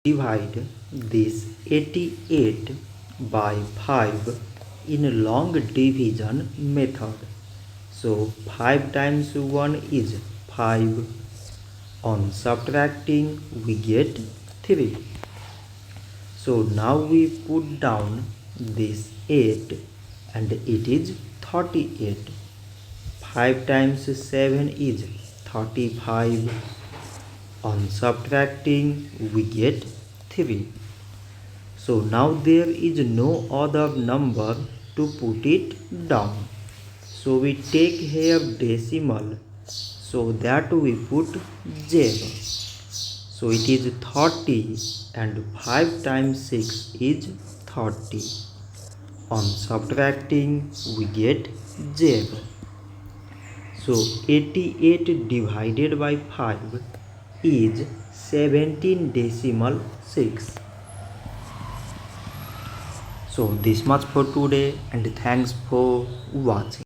divide this 88 by 5 in a long division method. So 5 times 1 is 5. On subtracting we get 3. So now we put down this 8 and it is 38. 5 times 7 is 35. On subtracting we get 3. So now there is no other number to put it down. So we take here decimal, so that we put 0. So it is 30 and 5 times 6 is 30. On subtracting we get 0. So 88 divided by 5 is 17.6. So this much for today and thanks for watching.